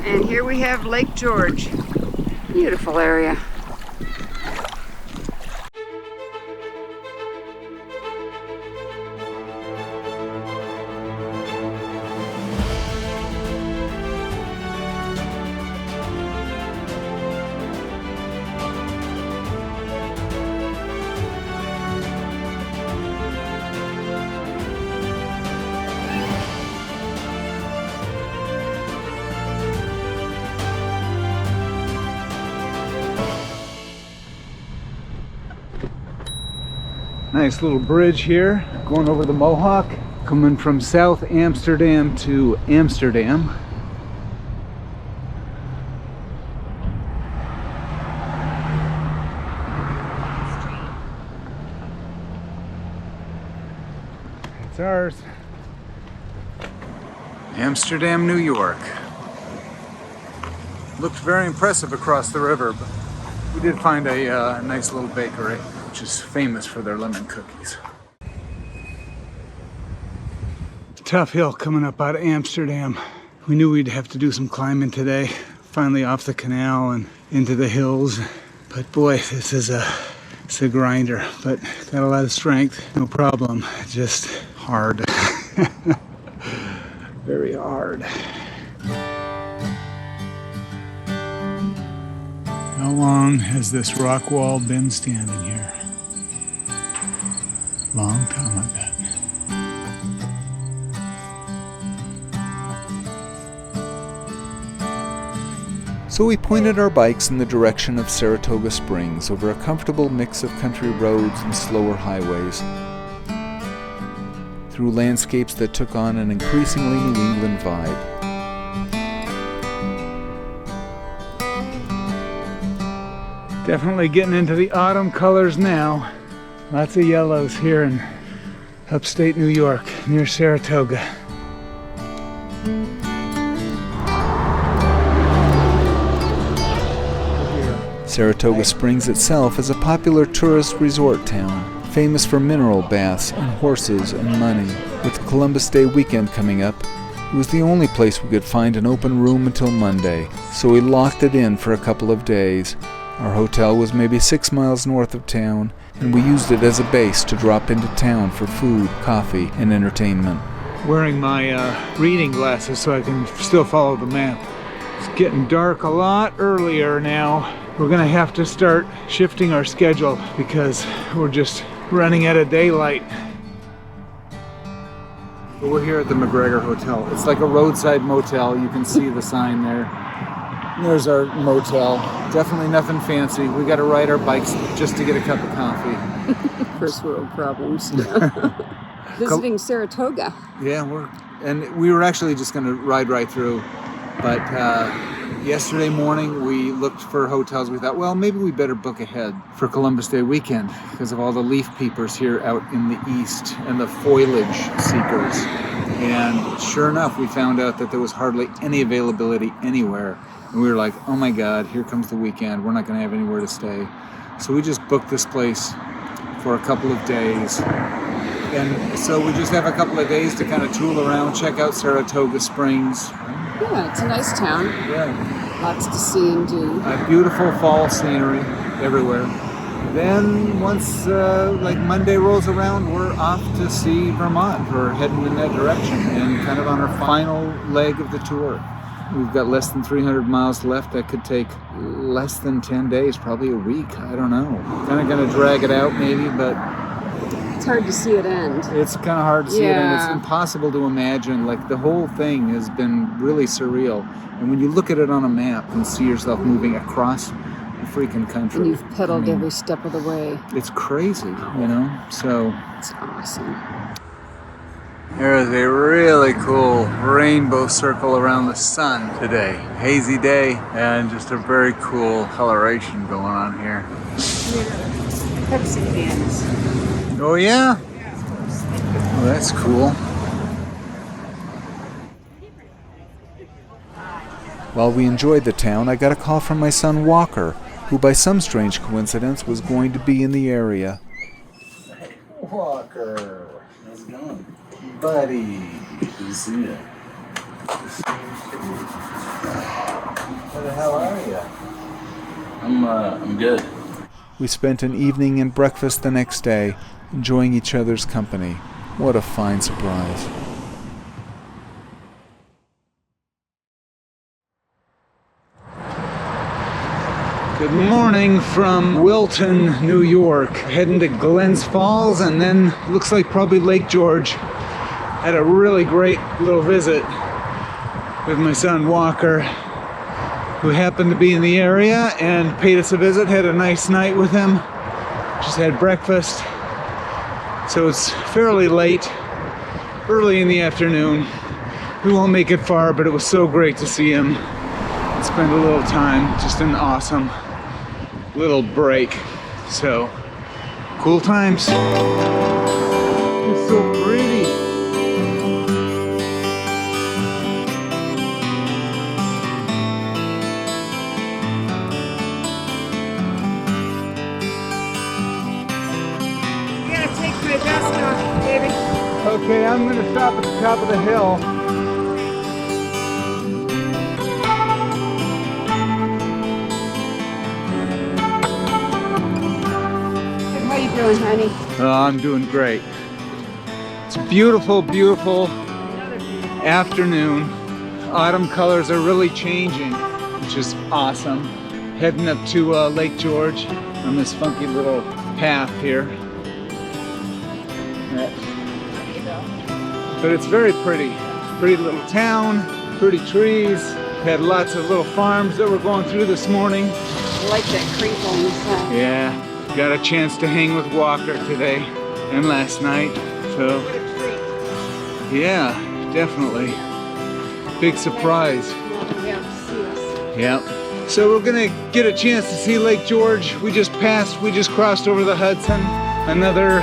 And here we have Lake George. Beautiful area. Nice little bridge here, going over the Mohawk, coming from South Amsterdam to Amsterdam. It's ours. Amsterdam, New York. Looked very impressive across the river, but we did find a nice little bakery, which is famous for their lemon cookies. Tough hill coming up out of Amsterdam. We knew we'd have to do some climbing today. Finally off the canal and into the hills. But boy, this is it's a grinder, but got a lot of strength, no problem. Just hard. Very hard. How long has this rock wall been standing here? Long time, I bet. So we pointed our bikes in the direction of Saratoga Springs over a comfortable mix of country roads and slower highways, through landscapes that took on an increasingly New England vibe. Definitely getting into the autumn colors now. Lots of yellows here in upstate New York, near Saratoga. Saratoga Springs itself is a popular tourist resort town, famous for mineral baths and horses and money. With Columbus Day weekend coming up, it was the only place we could find an open room until Monday, so we locked it in for a couple of days. Our hotel was maybe 6 miles north of town, and we used it as a base to drop into town for food, coffee, and entertainment. Wearing my reading glasses so I can still follow the map. It's getting dark a lot earlier now. We're gonna have to start shifting our schedule because we're just running out of daylight. We're here at the McGregor Hotel. It's like a roadside motel. You can see the sign there. There's our motel. Definitely nothing fancy. We got to ride our bikes just to get a cup of coffee. First world problems. Visiting Saratoga. Yeah, we were actually just going to ride right through, but yesterday morning we looked for hotels. We thought, well, maybe we better book ahead for Columbus Day weekend because of all the leaf peepers here out in the east and the foliage seekers. And sure enough, we found out that there was hardly any availability anywhere. And we were like, oh my God, here comes the weekend. We're not going to have anywhere to stay. So we just booked this place for a couple of days. And so we just have a couple of days to kind of tool around, check out Saratoga Springs. Yeah, it's a nice town. Yeah. Lots to see and do. Beautiful fall scenery everywhere. Then once like Monday rolls around, we're off to see Vermont. We're heading in that direction and kind of on our final leg of the tour. We've got less than 300 miles left. That could take less than 10 days, probably a week. I don't know. Kind of going to drag it out maybe, but it's hard to see it end. It's kind of hard to see it end. It's impossible to imagine. Like the whole thing has been really surreal. And when you look at it on a map and see yourself moving across the freaking country. And you've pedaled every step of the way. It's crazy, you know? So it's awesome. There's a really cool rainbow circle around the sun today. Hazy day and just a very cool coloration going on here. Pepsi cans. Oh yeah? Oh, that's cool. While we enjoyed the town, I got a call from my son Walker, who by some strange coincidence was going to be in the area. Hey, Walker. How's it going? Buddy. Good to see you. Where the hell are you? I'm good. We spent an evening and breakfast the next day, enjoying each other's company. What a fine surprise. Good morning from Wilton, New York. Heading to Glens Falls and then looks like probably Lake George. Had a really great little visit with my son Walker, who happened to be in the area and paid us a visit. Had a nice night with him. Just had breakfast. So it's fairly late, early in the afternoon. We won't make it far, but it was so great to see him and spend a little time. Just an awesome little break. So, cool times. It's so pretty. You gotta take my vest off, baby. Okay, I'm gonna stop at the top of the hill. How you doing, honey? I'm doing great. It's a beautiful, beautiful afternoon. Autumn colors are really changing, which is awesome. Heading up to Lake George on this funky little path here. But it's very pretty. Pretty little town, pretty trees. Had lots of little farms that we're going through this morning. I like that crinkle on the side. Yeah, got a chance to hang with Walker today and last night. So, What a treat. yeah, definitely. Big surprise. Yeah, see us. Yep. So we're gonna get a chance to see Lake George. We just crossed over the Hudson, another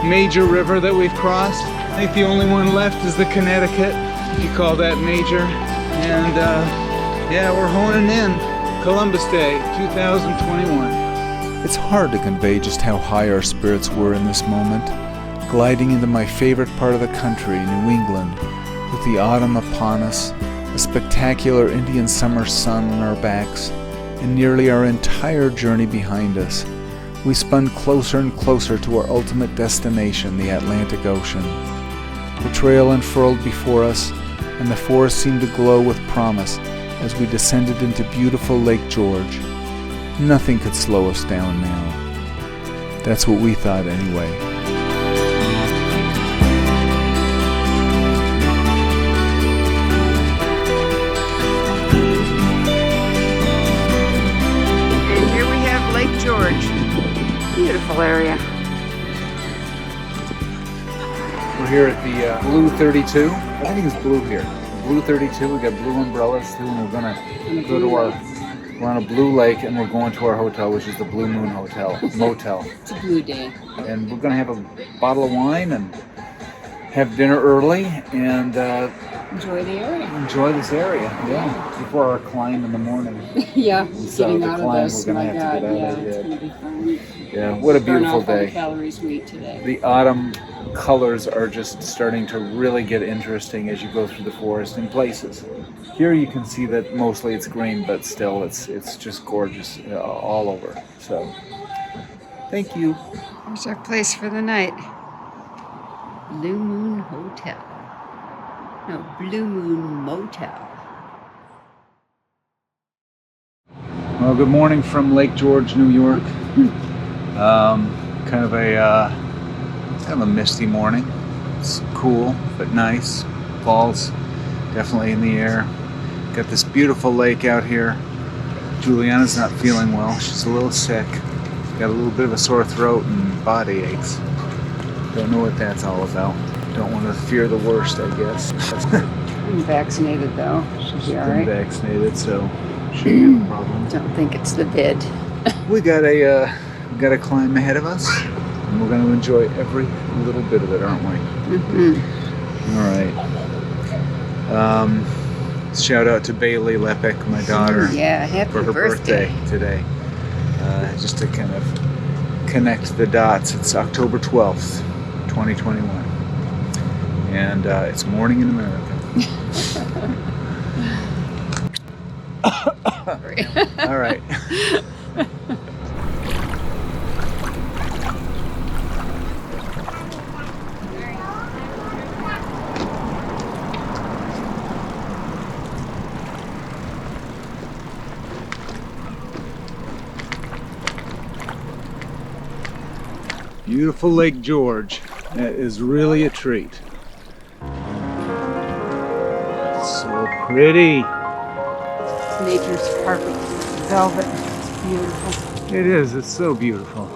major river that we've crossed. I think the only one left is the Connecticut, if you call that major. And yeah, we're honing in. Columbus Day, 2021. It's hard to convey just how high our spirits were in this moment, gliding into my favorite part of the country, New England, with the autumn upon us, a spectacular Indian summer sun on our backs, and nearly our entire journey behind us. We spun closer and closer to our ultimate destination, the Atlantic Ocean. The trail unfurled before us, and the forest seemed to glow with promise as we descended into beautiful Lake George. Nothing could slow us down now. That's what we thought anyway. And here we have Lake George. Beautiful area. We're here at the Blue 32. I think it's blue here. Blue 32, we got blue umbrellas too, and we're gonna go to we're on a blue lake and we're going to our hotel, which is the Blue Moon Motel. It's a blue day. And we're gonna have a bottle of wine and have dinner early and Enjoy the area. enjoy this area, yeah, before our climb in the morning. Yeah, So getting the out of climb, this, we're gonna my have God, to get out yeah, of it's it. gonna be fun. Yeah, what a Burn beautiful off all the day. calories we eat today. The autumn colors are just starting to really get interesting as you go through the forest in places. Here you can see that mostly it's green, but still it's just gorgeous all over. So, thank you. Here's our place for the night. Blue Moon Hotel. No, Blue Moon Motel. Well, good morning from Lake George, New York. Kind of a misty morning. It's cool but nice. Fall's definitely in the air. Got this beautiful lake out here. Julianna's not feeling well. She's a little sick. Got a little bit of a sore throat and body aches. Don't know what that's all about. Don't want to fear the worst, I guess. I'm vaccinated though. Should be all Been right. vaccinated, so shouldn't be a problem. Don't think it's the vid. We got a climb ahead of us, and we're going to enjoy every little bit of it, aren't we? Mm-hmm. All right. Shout out to Bailey Lepek, my daughter, Yeah, happy for her birthday today. Just to kind of connect the dots. It's October 12th, 2021, and it's morning in America. All right. Beautiful Lake George. That is really a treat. So pretty. Nature's carpet. Velvet. It's beautiful. It is. It's so beautiful.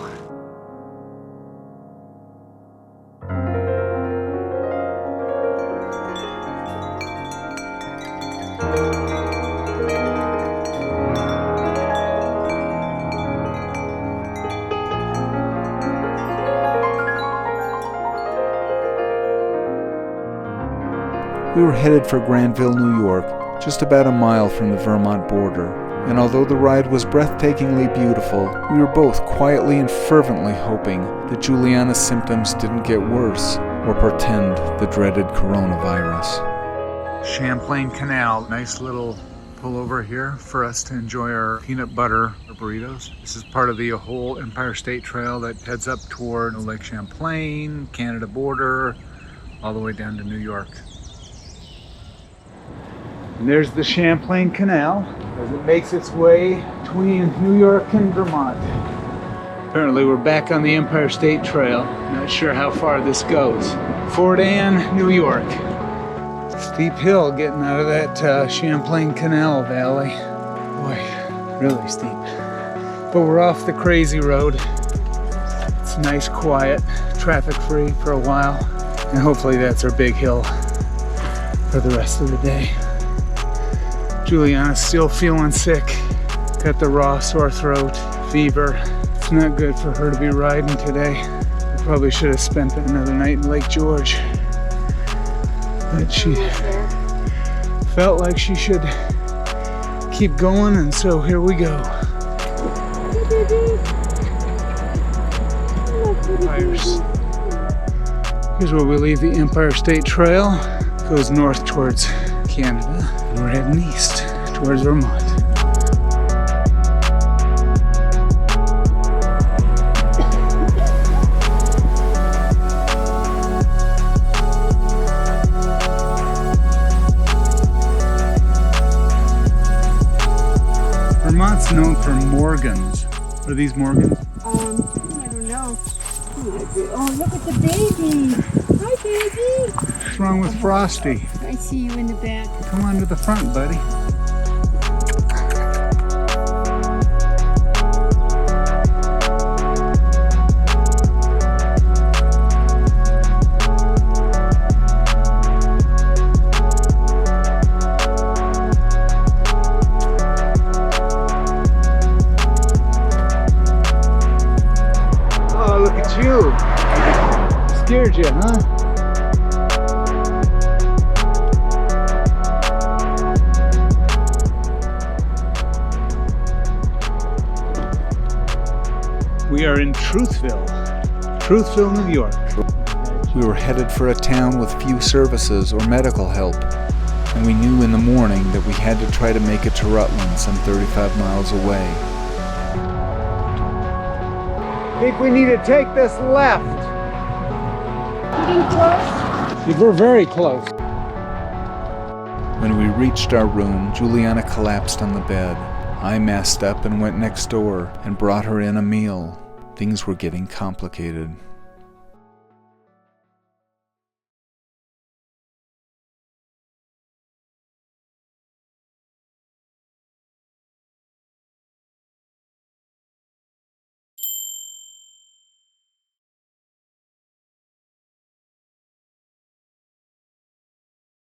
We were headed for Granville, New York, just about a mile from the Vermont border, and although the ride was breathtakingly beautiful, we were both quietly and fervently hoping that Julianna's symptoms didn't get worse or portend the dreaded coronavirus. Champlain Canal, nice little pullover here for us to enjoy our peanut butter burritos. This is part of the whole Empire State Trail that heads up toward Lake Champlain, Canada border, all the way down to New York. And there's the Champlain Canal as it makes its way between New York and Vermont. Apparently we're back on the Empire State Trail. Not sure how far this goes. Fort Anne, New York. Steep hill getting out of that Champlain Canal valley. Boy, really steep. But we're off the crazy road. It's nice, quiet, traffic-free for a while. And hopefully that's our big hill for the rest of the day. Julianna's still feeling sick. Got the raw sore throat, fever. It's not good for her to be riding today. We probably should have spent another night in Lake George. But she felt like she should keep going, and so here we go. Tires. Here's where we leave the Empire State Trail. Goes north towards Canada. And we're heading east towards Vermont. Vermont's known for Morgans. Are these Morgans? I don't know. Oh, look at the baby. Hi, baby. What's wrong with Frosty? I see you in the back. Come on to the front, buddy. Oh, look at you. Scared you, huh? We are in Truthville, New York. We were headed for a town with few services or medical help, and we knew in the morning that we had to try to make it to Rutland, some 35 miles away. I think we need to take this left. Getting close? We're very close. When we reached our room, Julianna collapsed on the bed. I masked up and went next door and brought her in a meal. Things were getting complicated.